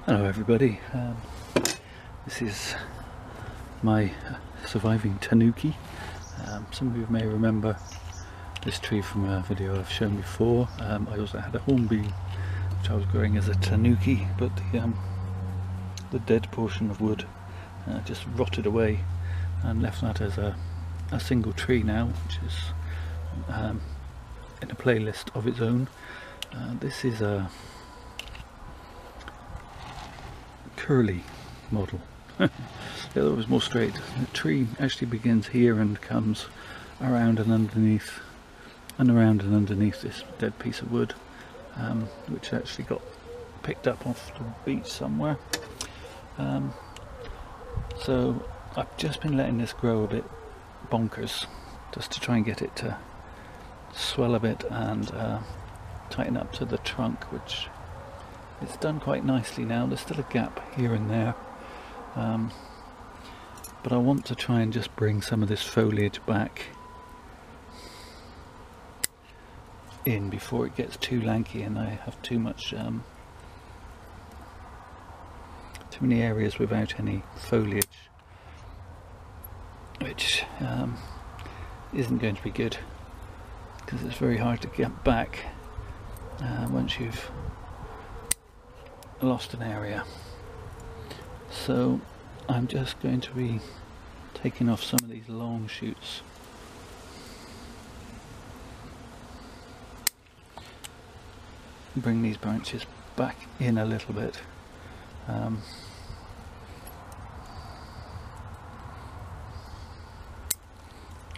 Hello everybody, this is my surviving Tanuki. Some of you may remember this tree from a video I've shown before. I also had a hornbeam which I was growing as a Tanuki, but the dead portion of wood just rotted away and left that as a single tree now, which is in a playlist of its own. This is a curly model. The other was more straight. The tree actually begins here and comes around and underneath and around and underneath this dead piece of wood, which actually got picked up off the beach somewhere. So I've just been letting this grow a bit bonkers just to try and get it to swell a bit and tighten up to the trunk, which it's done quite nicely now. There's still a gap here and there, but I want to try and just bring some of this foliage back in before it gets too lanky and I have too much too many areas without any foliage, which isn't going to be good, because it's very hard to get back once you've lost an area. So I'm just going to be taking off some of these long shoots. Bring these branches back in a little bit.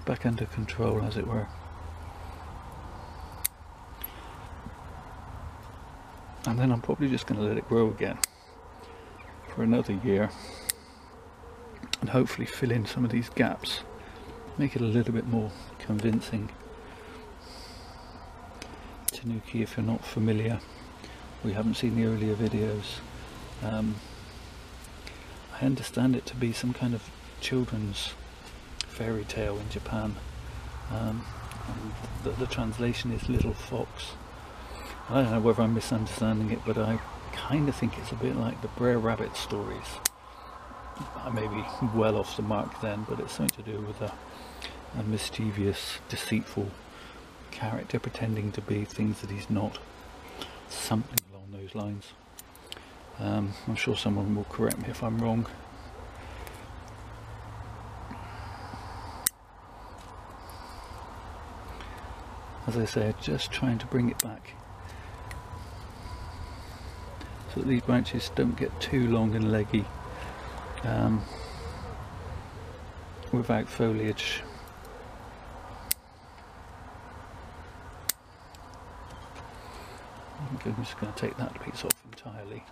Back under control, as it were. And then I'm probably just going to let it grow again for another year and hopefully fill in some of these gaps, make it a little bit more convincing. Tanuki, if you're not familiar, we haven't seen the earlier videos, I understand it to be some kind of children's fairy tale in Japan, and the translation is little fox. I don't know whether I'm misunderstanding it, but I kind of think it's a bit like the Brer Rabbit stories. I may be well off the mark then, but it's something to do with a mischievous, deceitful character pretending to be things that he's not. Something along those lines. I'm sure someone will correct me if I'm wrong. As I say, just trying to bring it back so that these branches don't get too long and leggy without foliage. I'm just going to take that piece off entirely.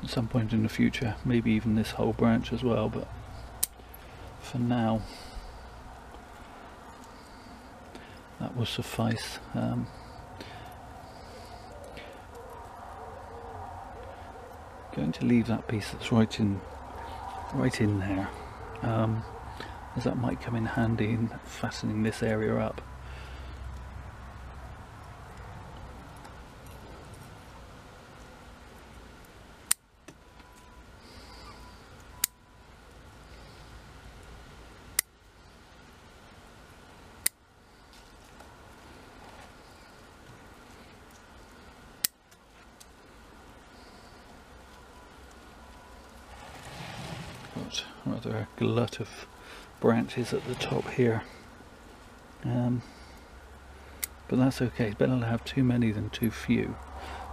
At some point in the future, maybe even this whole branch as well, but for now that will suffice. Going to leave that piece that's right in there, as that might come in handy in fastening this area up. Got rather a glut of branches at the top here, but that's okay. It's better to have too many than too few.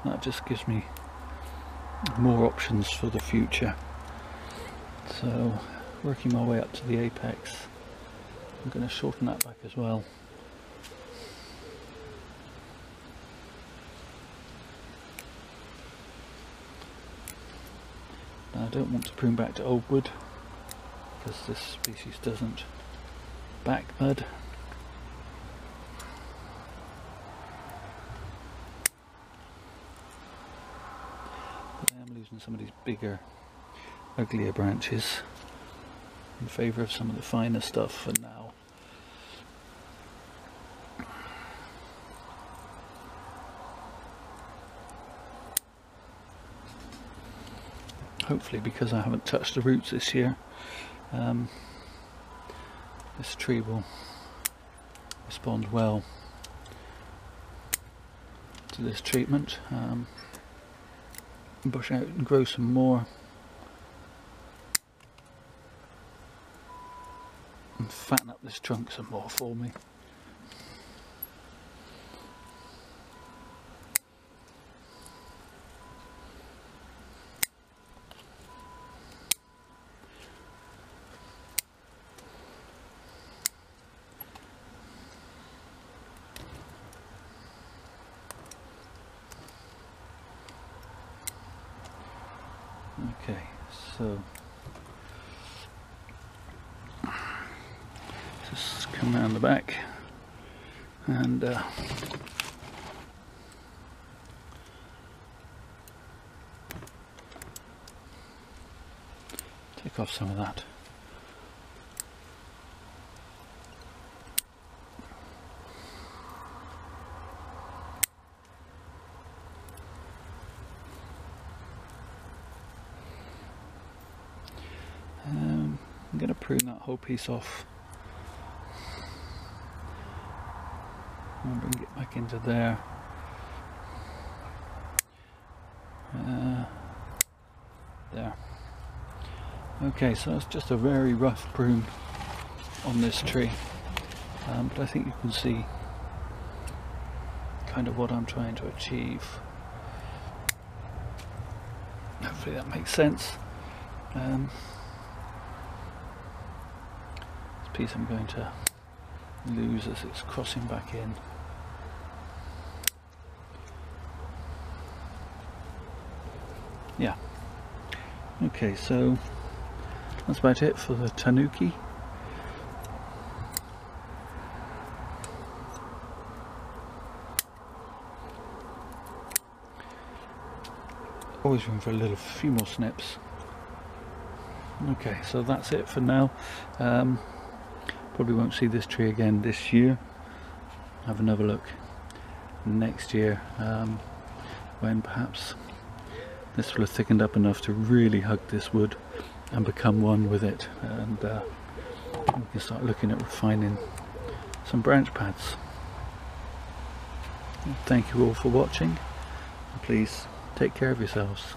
That just gives me more options for the future. So working my way up to the apex, I'm going to shorten that back as well. Now, I don't want to prune back to old wood, because this species doesn't back mud. But I am losing some of these bigger, uglier branches in favour of some of the finer stuff for now. hopefully, because I haven't touched the roots this year, this tree will respond well to this treatment. Bush out and grow some more, and fatten up this trunk some more for me. Okay, so just come around the back and take off some of that. I'm going to prune that whole piece off and bring it back into there. There. Okay, so that's just a very rough prune on this tree, but I think you can see kind of what I'm trying to achieve. Hopefully that makes sense. Piece I'm going to lose as it's crossing back in. Yeah. Okay, so that's about it for the Tanuki. Always room for a few more snips. Okay, so that's it for now. Probably won't see this tree again this year. Have another look next year, when perhaps this will have thickened up enough to really hug this wood and become one with it, and we can start looking at refining some branch pads. Thank you all for watching. Please take care of yourselves.